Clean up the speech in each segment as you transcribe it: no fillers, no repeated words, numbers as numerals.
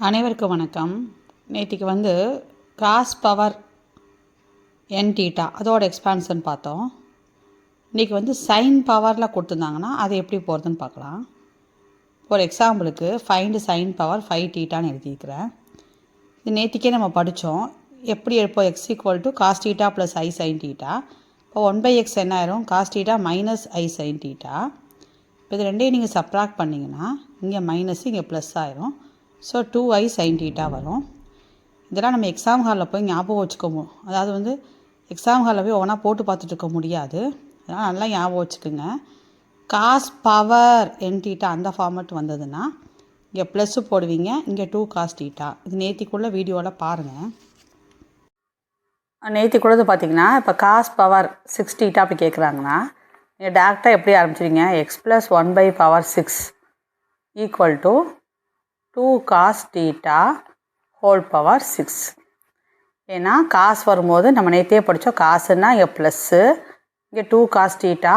அனைவருக்கும் வணக்கம். நேற்றுக்கு காஸ் பவர் என் டீட்டா அதோட எக்ஸ்பான்ஷன் பார்த்தோம். இன்றைக்கி சைன் பவரில் கொடுத்துருந்தாங்கன்னா அது எப்படி போகிறதுன்னு பார்க்கலாம். ஒரு எக்ஸாம்பிளுக்கு ஃபைண்டு சைன் பவர் 5 டீட்டான்னு எழுதியிருக்கிறேன். இது நேற்றுக்கே நம்ம படித்தோம். எப்படி எழுப்போம்? X equal to cos theta plus i sine theta. இப்போ 1/x என்ன ஆயிரும்? Cos theta minus i sine theta. இப்போ இது ரெண்டையும் நீங்கள் சப்ராக்ட் பண்ணிங்கன்னா இங்கே மைனஸ் இங்கே ப்ளஸ் ஆயிரும். ஸோ 2i sin டீட்டா வரும். இதெல்லாம் நம்ம எக்ஸாம் ஹாலில் போய் ஞாபகம் வச்சுக்கோம். அதாவது எக்ஸாம் ஹாலில் போய் ஒவ்வொன்றா போட்டு பார்த்துட்டு இருக்க முடியாது. அதனால் நல்லா ஞாபகம் வச்சுக்கோங்க. காஸ் பவர் என் டீட்டா அந்த ஃபார்மேட் வந்ததுன்னா இங்கே ப்ளஸ்ஸு போடுவீங்க, இங்கே 2 காஸ் டீட்டா. இது நேற்றுக்குள்ளே வீடியோவில் பாருங்கள். நேற்றுக்குள்ளது பார்த்தீங்கன்னா இப்போ காஸ் பவர் 6 டீட்டா அப்படி கேட்குறாங்கன்னா நீங்கள் டேரெக்டாக எப்படி ஆரம்பிச்சிருங்க? X plus 1/6 equal to 2 cos theta whole power 6. ஏன்னா காஸ் வரும்போது நம்ம நேற்றே படித்தோம். காசுன்னா இங்கே ப்ளஸ்ஸு, இங்கே 2 cos theta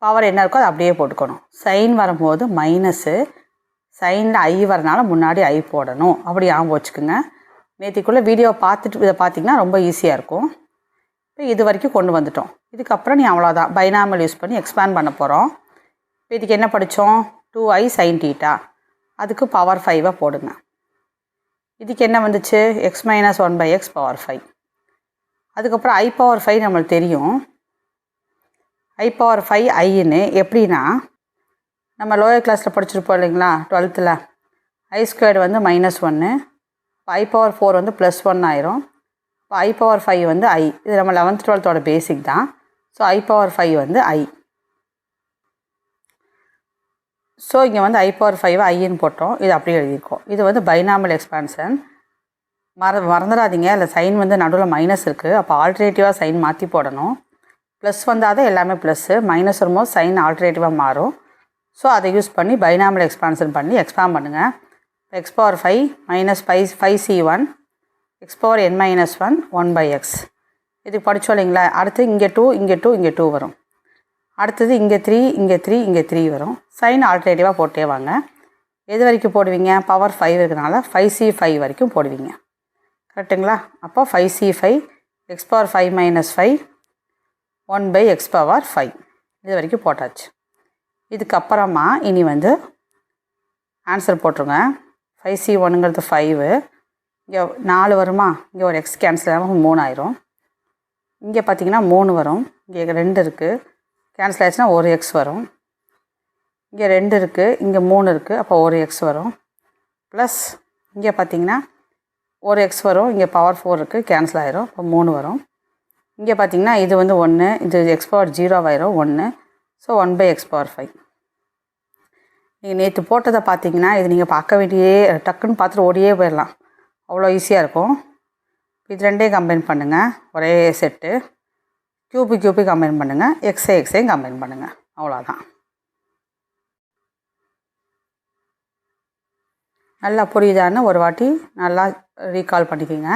பவர் என்ன இருக்கோ அதை அப்படியே போட்டுக்கணும். சைன் வரும்போது மைனஸு, சைனில் ஐ வரனால முன்னாடி ஐ போடணும். அப்படி ஞாபகம் வச்சுக்கோங்க. நேற்றுக்குள்ளே வீடியோ பார்த்துட்டு இதை பார்த்திங்கன்னா ரொம்ப ஈஸியாக இருக்கும். இப்போ இது வரைக்கும் கொண்டு வந்துட்டோம். இதுக்கப்புறம் நீ அவ்வளோதான் பைனாமல் யூஸ் பண்ணி எக்ஸ்பேண்ட் பண்ண போகிறோம். இப்போ இதுக்கு என்ன படித்தோம்? 2i sin theta. அதுக்கு பவர் 5 போடுங்க. இதுக்கு என்ன வந்துச்சு? X minus 1/x power 5. அதுக்கப்புறம் ஐ பவர் 5 நம்மளுக்கு தெரியும். ஐ பவர் 5 ஐன்னு எப்படின்னா நம்ம லோயர் கிளாஸில் படிச்சிருப்போம் இல்லைங்களா? 12th ஐ ஸ்கொயர்டு -1. இப்போ ஐ பவர் 4 +1 ஆயிரும். இப்போ ஐ பவர் 5 ஐ. இது நம்ம 11th 12th பேசிக் தான். So I power 5 I. So இங்கே ஐ பவர் 5 ஐன்னு போட்டோம். இது அப்படியே எழுதியிருக்கோம். இது பைனாமல் எக்ஸ்பான்ஷன். மறந்துடாதீங்க. இல்லை சைன் நடுவில் மைனஸ் இருக்குது. அப்போ ஆல்டர்னேட்டிவாக சைன் மாற்றி போடணும். ப்ளஸ் வந்தால் தான் எல்லாமே ப்ளஸ்ஸு, மைனஸ் வரும்போது சைன் ஆல்டர்னேட்டிவாக மாறும். ஸோ அதை யூஸ் பண்ணி பைனாமல் எக்ஸ்பான்ஷன் பண்ணி எக்ஸ்பாண்ட் பண்ணுங்கள். X power 5 -5c1 X power n-1 1/x. இது படித்தோம் இல்லைங்களா? அடுத்து இங்கே 2 இங்கே 2 இங்கே 2 வரும். அடுத்தது இங்கே 3 இங்கே 3 இங்கே 3 வரும். சைன் ஆல்டர்னேட்டிவாக போட்டே வாங்க. எது வரைக்கும் போடுவீங்க? பவர் 5 இருக்கிறனால 5c5 வரைக்கும் போடுவீங்க. கரெக்டுங்களா? அப்போ 5c5 X power 5 -5 1/x power 5 இது வரைக்கும் போட்டாச்சு. இதுக்கப்புறமா இனி ஆன்சர் போட்டுருங்க. 5c1ங்கிறது 5. இங்கே 4 வருமா? இங்கே ஒரு எக்ஸ் கேன்சல் ஆகும், 3 ஆயிரும். இங்கே பார்த்தீங்கன்னா 3 வரும். இங்கே 2 இருக்குது, கேன்சல் ஆச்சுன்னா ஒரு எக்ஸ் வரும். இங்கே 2 இருக்குது, இங்கே 3 இருக்குது, அப்போ ஒரு எக்ஸ் வரும். ப்ளஸ் இங்கே பார்த்தீங்கன்னா ஒரு எக்ஸ் வரும். இங்கே பவர் 4 இருக்குது, கேன்சல் ஆயிரும், இப்போ 3 வரும். இங்கே பார்த்தீங்கன்னா இது 1, இது எக்ஸ் பவர் 0 ஆயிரும் 1. So 1/x power 5. நீங்கள் நேற்று போட்டதை பார்த்தீங்கன்னா இது நீங்கள் பார்க்க வேண்டியே டக்குன்னு பார்த்துட்டு ஓடியே போயிடலாம். அவ்வளோ ஈஸியாக இருக்கும். இது ரெண்டையும் கம்பைன் பண்ணுங்கள். ஒரே செட்டு. கியூபி கம்பைன் பண்ணுங்கள். எக்ஸையும் கம்பைன் பண்ணுங்கள். அவ்வளோதான். நல்லா புரியுதான்னு ஒரு வாட்டி நல்லா ரீகால் பண்ணிக்கோங்க.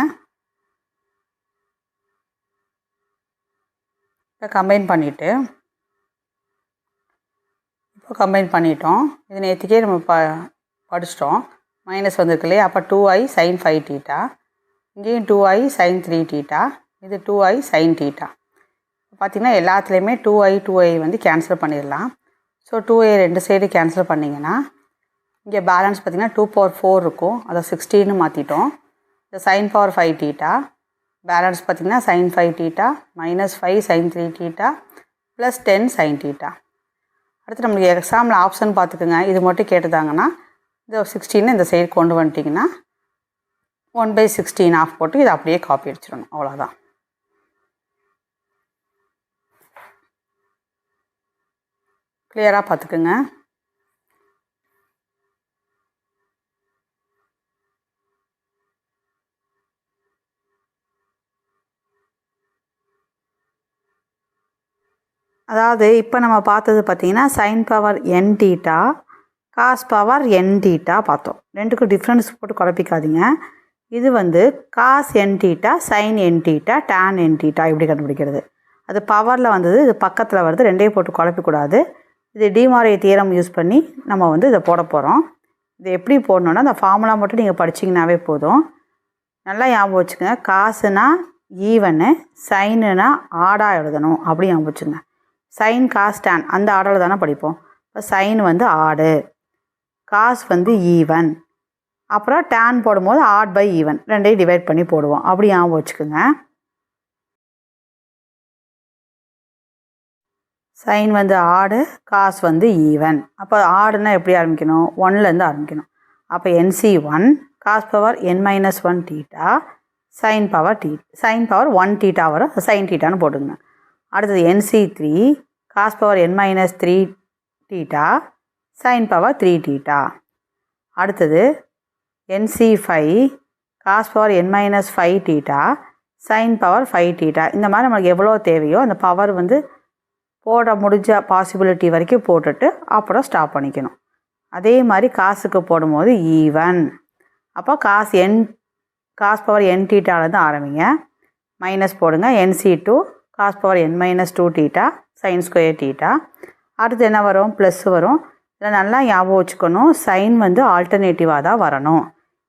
இப்போ கம்பைன் பண்ணிட்டோம். இது நேற்றுக்கே நம்ம படிச்சிட்டோம். மைனஸ் வந்திருக்கு இல்லையா? அப்போ 2i sin 5 டீட்டா. இங்கேயும் 2i sin 3 டீட்டா. இது 2i sin டீட்டா. பார்த்திங்கன்னா எல்லாத்துலேயுமே 2i கேன்சல் பண்ணிடலாம். ஸோ 2i 2 சைடு கேன்சல் பண்ணிங்கன்னா இங்கே பேலன்ஸ் பார்த்திங்கன்னா 2 பவர் 4 இருக்கும். அதை 16 மாற்றிட்டோம். இந்த சைன் பவர் 5 டீட்டா பேலன்ஸ் பார்த்திங்கன்னா sin 5 theta -5 sin 3 theta plus 10 sin theta. அடுத்து நம்மளுக்கு எக்ஸாமில் ஆப்ஷன் பார்த்துக்குங்க. இது மட்டும் கேட்டுதாங்கன்னா இந்த 16 இந்த சைடு கொண்டு வந்துட்டிங்கன்னா 1/16 ஆஃப் போட்டு இதை அப்படியே காப்பி அடிச்சிடணும். அவ்வளோதான். கிளியராக பார்த்துக்குங்க. அதாவது இப்போ நம்ம பார்த்தது பார்த்திங்கன்னா sine power n theta, cos power n theta பார்த்தோம். ரெண்டுக்கும் டிஃப்ரென்ஸ் போட்டு குழப்பிக்காதீங்க. இது cos n theta, sine n theta, tan n theta இப்படி கண்டுபிடிக்கிறது. அது பவரில் வந்தது, இது பக்கத்தில் வருது. ரெண்டையும் போட்டு குழப்பிக்கூடாது. இது டிமாரே தியரம் யூஸ் பண்ணி நம்ம இதை போட போகிறோம். இது எப்படி போடணுன்னா அந்த ஃபார்முலா மட்டும் நீங்கள் படிச்சிங்கனாவே போதும். நல்லா ஞாபகம் வச்சுக்கோங்க. காசுனா ஈவனு, சைனுனா ஆடாக எழுதணும் அப்படி ஞாபகம் வச்சுங்க. சைன் காஸ் டேன் அந்த ஆர்டரில் தானே படிப்போம். இப்போ சைன் வந்து ஆடு, காஸ் வந்து ஈவன், அப்புறம் டேன் போடும்போது ஆட் பை ஈவன் ரெண்டையும் டிவைட் பண்ணி போடுவோம். அப்படி ஞாபகம் வச்சுக்கோங்க. சைன் வந்து ஆடு, காஸ் வந்து ஈவன். அப்போ ஆடுன்னா எப்படி ஆரம்பிக்கணும்? 1லேருந்து ஆரம்பிக்கணும். அப்போ NC1 cos power n-1 theta sine power sine power 1 theta வரும், சைன் தீட்டான்னு போட்டுங்க. அடுத்தது NC3 cos power n-3 theta sine power 3 theta. அடுத்தது NC5 cos power n-5 theta sine power 5 theta. இந்த மாதிரி நமக்கு எவ்வளோ தேவையோ அந்த பவர் வந்து போட முடிஞ்ச பாசிபிலிட்டி வரைக்கும் போட்டுட்டு அப்புறம் ஸ்டாப் பண்ணிக்கணும். அதே மாதிரி காசுக்கு போடும்போது ஈவன். அப்போ காஸ் பவர் n தீட்டாலேருந்து ஆரம்பிங்க, மைனஸ் போடுங்க. NC2 cos power n-2 theta sine square theta. அடுத்து என்ன வரும்? ப்ளஸ் வரும். இதில் நல்லா ஞாபகம் வச்சுக்கணும், சைன் வந்து ஆல்டர்னேட்டிவாக தான் வரணும்.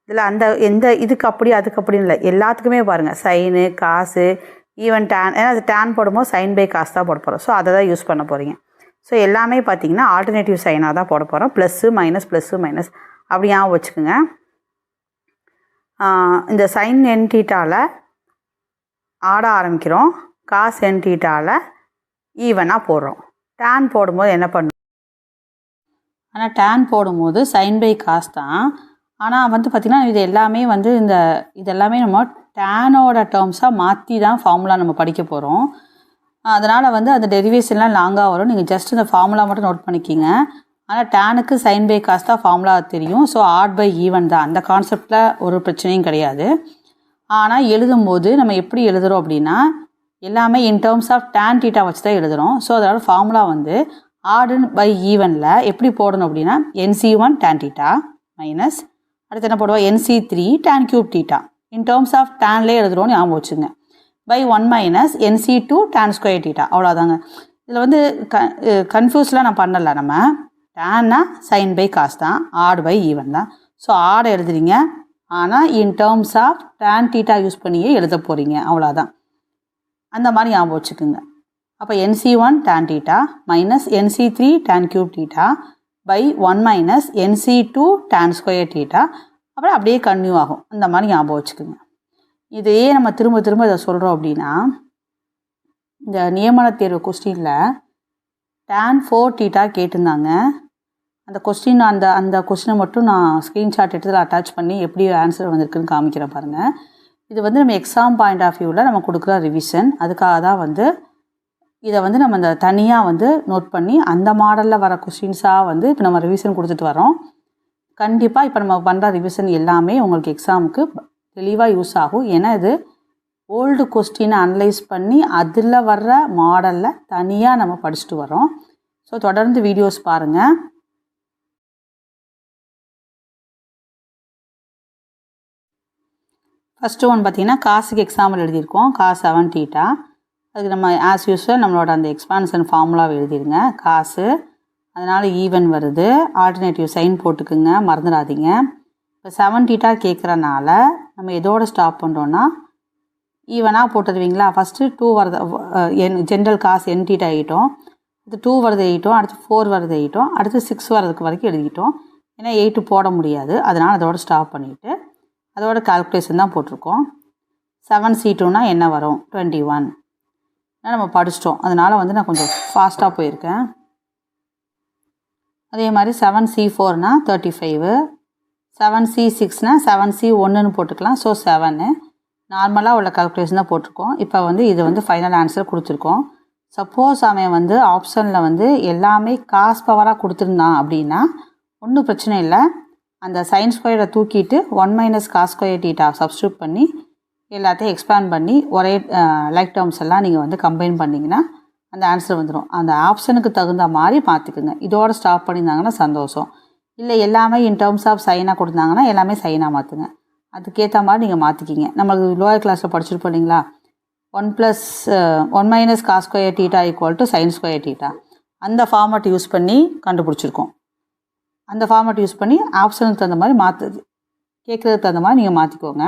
இதில் எந்த இதுக்கு அப்படி அதுக்கு அப்படின்னு இல்லை, எல்லாத்துக்குமே பாருங்கள் சைனு காசு ஈவன் டேன். ஏன்னா அது டேன் போடும்போது சைன் பை காசு தான் போட போகிறோம். ஸோ அதை தான் யூஸ் பண்ண போகிறீங்க. ஸோ எல்லாமே பார்த்தீங்கன்னா ஆல்டர்னேட்டிவ் சைனாக தான் போட போகிறோம். ப்ளஸ்ஸு மைனஸ் அப்படி ஞாபகம் வச்சுக்கோங்க. இந்த சைன் என் தீட்டாவில் ஆட ஆரம்பிக்கிறோம், காஸ் என் தீட்டாவில் ஈவனாக போடுறோம். டேன் போடும்போது என்ன பண்ணும்? ஆனால் டேன் போடும்போது சைன் பை காஸ் தான். ஆனால் வந்து பார்த்திங்கன்னா இது எல்லாமே வந்து இதெல்லாமே நம்ம டேனோட டேர்ம்ஸாக மாற்றி தான் ஃபார்முலா நம்ம படிக்க போகிறோம். அதனால் வந்து அந்த டெரிவேஷன்லாம் லாங்காக வரும். நீங்கள் ஜஸ்ட் இந்த ஃபார்முலா மட்டும் நோட் பண்ணிக்கிங்க. ஆனால் டேனுக்கு சைன் பை காஸ் தான் ஃபார்முலா தெரியும். ஸோ ஆட் பை ஈவன் தான், அந்த கான்செப்டில் ஒரு பிரச்சனையும் கிடையாது. ஆனால் எழுதும்போது நம்ம எப்படி எழுதுகிறோம் அப்படின்னா எல்லாமே in terms of tan theta வச்சு தான் எழுதுகிறோம். ஸோ அதோட ஃபார்முலா வந்து ஆடு பை ஈவனில் எப்படி போடணும் அப்படின்னா NC1 டேன் தீட்டா மைனஸ் அடுத்து என்ன போடுவோம்? NC3 tan cube theta. In terms of டேன்லேயே எழுதுகிறோன்னு ஞாபகம் வச்சுங்க. By 1 minus NC2 tan square theta. அவ்வளோதாங்க. இதில் வந்து கன்ஃபியூஸ்லாம் நான் பண்ணலை. நம்ம டேன்னா சைன் பை காஸ் தான், ஆட் பை ஈவன் தான். ஸோ ஆடை எழுதுறீங்க, ஆனால் in terms of tan theta use பண்ணியே எழுத போகிறீங்க. அவ்வளோதான். அந்த மாதிரி ஞாபகம் வச்சுக்கோங்க. அப்போ NC1 tan theta minus NC3 tan cube theta by 1 minus NC2 tan square theta. அப்புறம் அப்படியே கன்டினியூ ஆகும். அந்த மாதிரி ஞாபகம் வச்சுக்கோங்க. இதையே நம்ம திரும்ப இதை சொல்கிறோம் அப்படின்னா இந்த நியமன தேர்வு கொஸ்டினில் டேன் 4 தீட்டா கேட்டிருந்தாங்க. அந்த கொஸ்டின் அந்த கொஸ்டினை மட்டும் நான் ஸ்க்ரீன்ஷாட் எடுத்து அட்டாச் பண்ணி எப்படி ஆன்சர் வந்திருக்குன்னு காமிக்கிறேன் பாருங்கள். இது வந்து நம்ம எக்ஸாம் பாயிண்ட் ஆஃப் வியூவில் நம்ம கொடுக்குற ரிவிஷன். அதுக்காக தான் வந்து இதை வந்து நம்ம இந்த தனியாக வந்து நோட் பண்ணி அந்த மாடலில் வர கொஸ்டின்ஸாக வந்து இப்போ நம்ம ரிவிஷன் கொடுத்துட்டு வரோம். கண்டிப்பாக இப்போ நம்ம பண்ணுற ரிவிஷன் எல்லாமே உங்களுக்கு எக்ஸாமுக்கு தெளிவாக யூஸ் ஆகும். ஏன்னா இது ஓல்டு கொஸ்டினை அனலைஸ் பண்ணி அதில் வர்ற மாடலில் தனியாக நம்ம படிச்சுட்டு வரோம். ஸோ தொடர்ந்து வீடியோஸ் பாருங்கள். ஃபஸ்ட்டு ஒன் பார்த்திங்கன்னா காசுக்கு எக்ஸாம்பிள் எழுதியிருக்கோம். Cos 7 theta. அதுக்கு நம்ம ஆஸ் யூஸ்வல் நம்மளோட அந்த எக்ஸ்பான்ஷன் ஃபார்முலாவை எழுதிடுங்க. காசு அதனால் ஈவன் வருது, ஆல்டர்னேட்டிவ் சைன் போட்டுக்குங்க, மறந்துடாதீங்க. இப்போ 7 தீட்டா கேட்குறனால நம்ம எதோடு ஸ்டாப் பண்ணுறோன்னா ஈவனாக போட்டுருவீங்களா. ஃபஸ்ட்டு 2 வருது, ஜென்ரல் காசு n தீட்டா எழுதிட்டோம். அடுத்து 2 வருது எழுதிட்டோம், அடுத்து 4 வருது எழுதிட்டோம், அடுத்து 6 வரதுக்கு வரைக்கும் எழுதிட்டோம். ஏன்னா 8 போட முடியாது, அதனால் அதோட ஸ்டாப் பண்ணிவிட்டு அதோட கால்குலேஷன் தான் போட்டிருக்கோம். 7C2னா என்ன வரும்? 21. நம்ம படிச்சிட்டோம், அதனால் வந்து நான் கொஞ்சம் ஃபாஸ்ட்டாக போயிருக்கேன். அதே மாதிரி 7C4னா 35, 7C6னா 7C1ன்னு போட்டுக்கலாம். ஸோ 7 நார்மலாக உள்ள கால்குலேஷன் தான் போட்டிருக்கோம். இப்போ வந்து இது வந்து ஃபைனல் ஆன்சர் கொடுத்துருக்கோம். சப்போஸ் அவன் வந்து ஆப்ஷனில் வந்து எல்லாமே காஸ் பவராக கொடுத்துருந்தான் அப்படின்னா ஒன்றும் பிரச்சனை இல்லை. அந்த சைன் ஸ்கொயரை தூக்கிட்டு 1 minus cos square theta substitute பண்ணி எல்லாத்தையும் எக்ஸ்பேண்ட் பண்ணி ஒரே லைக் டேர்ம்ஸ் எல்லாம் நீங்கள் வந்து கம்பைன் பண்ணிங்கன்னா அந்த ஆன்சர் வந்துடும். அந்த ஆப்ஷனுக்கு தகுந்த மாதிரி பார்த்துக்குங்க. இதோட ஸ்டாப் பண்ணியிருந்தாங்கன்னா சந்தோஷம். இல்லை எல்லாமே இன் டேர்ம்ஸ் ஆஃப் சைனாக கொடுத்தாங்கன்னா எல்லாமே சைனாக மாற்றுங்க. அதுக்கேற்ற மாதிரி நீங்கள் மாற்றிக்கிங்க. நம்மளுக்கு லோயர் கிளாஸில் படிச்சுட்டு போனீங்களா, 1 minus cos square theta equal to sine square theta, அந்த ஃபார்மட் யூஸ் பண்ணி கண்டுபிடிச்சிருக்கோம். அந்த ஃபார்மேட் யூஸ் பண்ணி ஆப்ஷனுக்கு தகுந்த மாதிரி மாற்றுது, கேட்குறதுக்கு தகுந்த மாதிரி நீங்கள் மாற்றிக்கோங்க.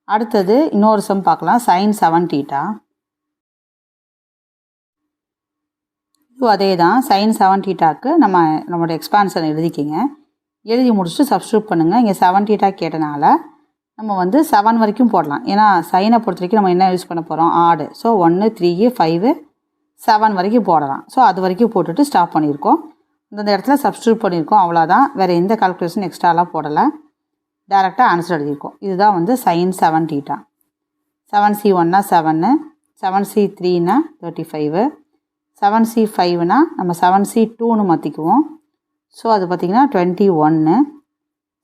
அடுத்தது இன்னொரு சம் பார்க்கலாம். sin 7θ. அதே தான் sin 7θக்கு நம்மளோட எக்ஸ்பான்ஷன் எழுதிக்கிங்க. எழுதி முடிச்சுட்டு சப்ஸ்டியூட் பண்ணுங்கள். இங்கே 7θ கேட்டனால நம்ம வந்து 7 வரைக்கும் போடலாம். ஏன்னா சைனை பொறுத்த வரைக்கும் நம்ம என்ன யூஸ் பண்ண போகிறோம், ஆடு. ஸோ 1 3 5 7 வரைக்கும் போடலாம். ஸோ அது வரைக்கும் போட்டுட்டு ஸ்டாப் பண்ணியிருக்கோம். இந்த இடத்துல சப்ஸ்டியூட் பண்ணியிருக்கோம், அவ்வளோதான். வேறு எந்த கால்குலேஷன் எக்ஸ்ட்ராலாம் போடலை, டேரெக்டாக ஆன்சர் எழுதியிருக்கோம். இதுதான் வந்து sin 7θ. 7c1னா 7, 7c3னா 35, 7c5னா நம்ம 7c2ன்னு மாற்றிக்குவோம். ஸோ அது பார்த்திங்கன்னா 21,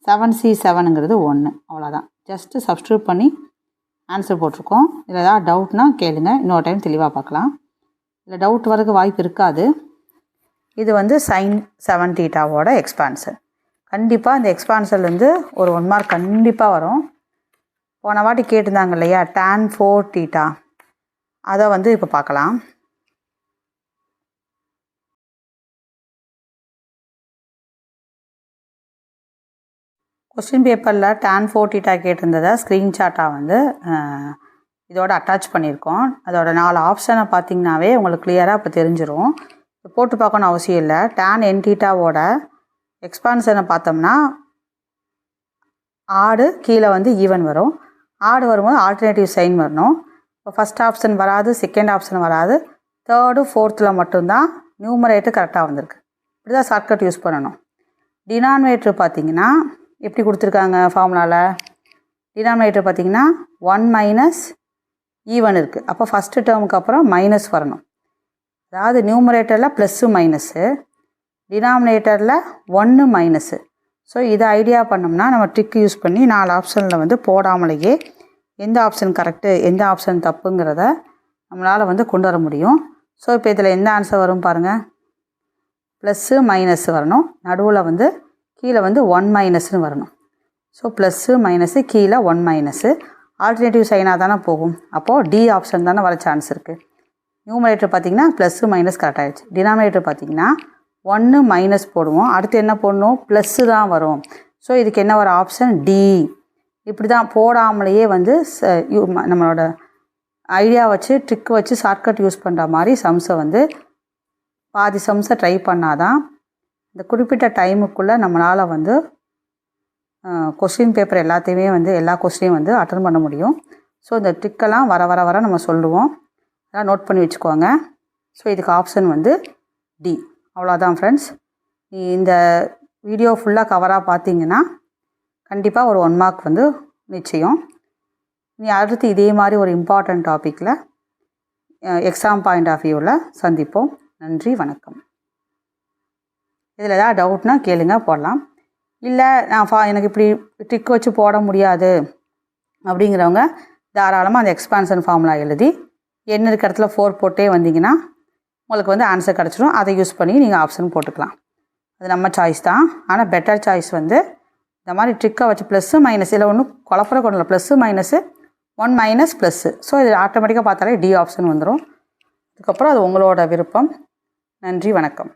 7c7ங்கிறது 1, அவ்வளோதான். ஜஸ்ட்டு சப்ஸ்டியூட் பண்ணி ஆன்சர் போட்டிருக்கோம். இதில் ஏதாவது டவுட்னா கேளுங்க, இன்னொரு டைம் தெளிவாக பார்க்கலாம். இதில் டவுட் வரதுக்கு வாய்ப்பு இருக்காது. இது வந்து sin 7θவோட எக்ஸ்பான்ஷன். கண்டிப்பாக இந்த எக்ஸ்பான்ஷன்லேருந்து ஒரு 1 மார்க் கண்டிப்பாக வரும். போன வாட்டி கேட்டிருந்தாங்க இல்லையா, tan 4θ, அதை வந்து இப்போ பார்க்கலாம். கொஸ்டின் பேப்பரில் tan 4θ கேட்டிருந்ததை ஸ்க்ரீன்ஷாட்டாக வந்து இதோட அட்டாச் பண்ணியிருக்கோம். அதோட 4 ஆப்ஷனை பார்த்திங்கனாவே உங்களுக்கு கிளியராக இப்போ தெரிஞ்சிடும். போட்டு பார்க்கணும் அவசியம் இல்லை. tan nθவோட எக்ஸ்பான்ஷனை பார்த்தோம்னா ஆடு கீழே வந்து ஈவன் வரும். ஆடு வரும்போது ஆல்டர்னேட்டிவ் சைன் வரணும். இப்போ ஃபஸ்ட் ஆப்ஷன் வராது, செகண்ட் ஆப்ஷன் வராது, தேர்டு ஃபோர்த்தில் மட்டும்தான் நியூமரேட்டர் கரெக்டாக வந்திருக்கு. இப்படி தான் ஷார்ட்கட் யூஸ் பண்ணணும். டினாமினேட்டர் பார்த்திங்கன்னா எப்படி கொடுத்துருக்காங்க ஃபார்முலாவில், டினாமினேட்டர் பார்த்திங்கன்னா 1 மைனஸ் ஈவன் இருக்குது. அப்போ ஃபஸ்ட்டு டேர்முக்கு அப்புறம் மைனஸ் வரணும். அதாவது நியூமரேட்டரில் ப்ளஸ்ஸு மைனஸ்ஸு, டினாமினேட்டரில் 1 மைனஸு. ஸோ இதை ஐடியா பண்ணோம்னா நம்ம ட்ரிக் யூஸ் பண்ணி 4 ஆப்ஷனில் வந்து போடாமலேயே எந்த ஆப்ஷன் கரெக்டு எந்த ஆப்ஷன் தப்புங்கிறத நம்மளால் வந்து கொண்டு வர முடியும். ஸோ இப்போ இதில் எந்த ஆன்சர் வரும் பாருங்கள், ப்ளஸ்ஸு மைனஸ் வரணும், நடுவில் வந்து கீழே வந்து 1 மைனஸ்னு வரணும். ஸோ ப்ளஸ்ஸு மைனஸு கீழே 1 மைனஸு, ஆல்டர்னேட்டிவ் சைனாக தானே போகும். அப்போது டி ஆப்ஷன் தானே வர சான்ஸ் இருக்குது. நியூமரேட்டர் பார்த்திங்கன்னா ப்ளஸ்ஸு மைனஸ் கரெக்ட் ஆகிடுச்சு. டினாமினேட்டர் பார்த்திங்கன்னா 1 மைனஸ் போடுவோம், அடுத்து என்ன போடணும், ப்ளஸ்ஸு தான் வரும். ஸோ இதுக்கு என்ன வர ஆப்ஷன் டி. இப்படி தான் போடாமலேயே வந்து நம்மளோட ஐடியா வச்சு ட்ரிக் வச்சு ஷார்ட்கட் யூஸ் பண்ணுற மாதிரி சம்ஸை வந்து பாதி சம்ஸை ட்ரை பண்ணாதான் இந்த குறிப்பிட்ட டைமுக்குள்ளே நம்மளால் வந்து கொஸ்டின் பேப்பர் எல்லாத்தையுமே வந்து எல்லா கொஸ்டினையும் வந்து அட்டன் பண்ண முடியும். ஸோ இந்த ட்ரிக்கெல்லாம் வர வர வர நம்ம சொல்லுவோம், அதெல்லாம் நோட் பண்ணி வச்சுக்கோங்க. ஸோ இதுக்கு ஆப்ஷன் வந்து டி. அவ்வளோதான் ஃப்ரெண்ட்ஸ். இந்த வீடியோ ஃபுல்லாக கவராக பார்த்தீங்கன்னா கண்டிப்பாக ஒரு 1 மார்க் வந்து நிச்சயம். நீ அடுத்து இதே மாதிரி ஒரு இம்பார்ட்டண்ட் டாப்பிக்கில் எக்ஸாம் பாயிண்ட் ஆஃப் வியூவில் சந்திப்போம். நன்றி, வணக்கம். இதில் ஏதாவது டவுட்னா கேளுங்க, போடலாம். இல்லை நான் எனக்கு இப்படி ட்ரிக் வச்சு போட முடியாது அப்படிங்கிறவங்க தாராளமாக அந்த எக்ஸ்பான்ஷன் ஃபார்முலா எழுதி என்ன இருக்கிற இடத்துல 4 போட்டே வந்தீங்கன்னா உங்களுக்கு வந்து ஆன்சர் கிடச்சிடும். அதை யூஸ் பண்ணி நீங்கள் ஆப்ஷன் போட்டுக்கலாம். அது நம்ம சாய்ஸ் தான். ஆனால் பெட்டர் சாய்ஸ் வந்து இந்த மாதிரி ட்ரிக்கை வச்சு ப்ளஸ்ஸு மைனஸ், இல்லை ஒன்றும் குழப்பற கொண்டு இல்லை, plus minus 1 minus plus. So இது ஆட்டோமேட்டிக்காக பார்த்தாலே டி ஆப்ஷன் வந்துடும். அதுக்கப்புறம் அது உங்களோட விருப்பம். நன்றி, வணக்கம்.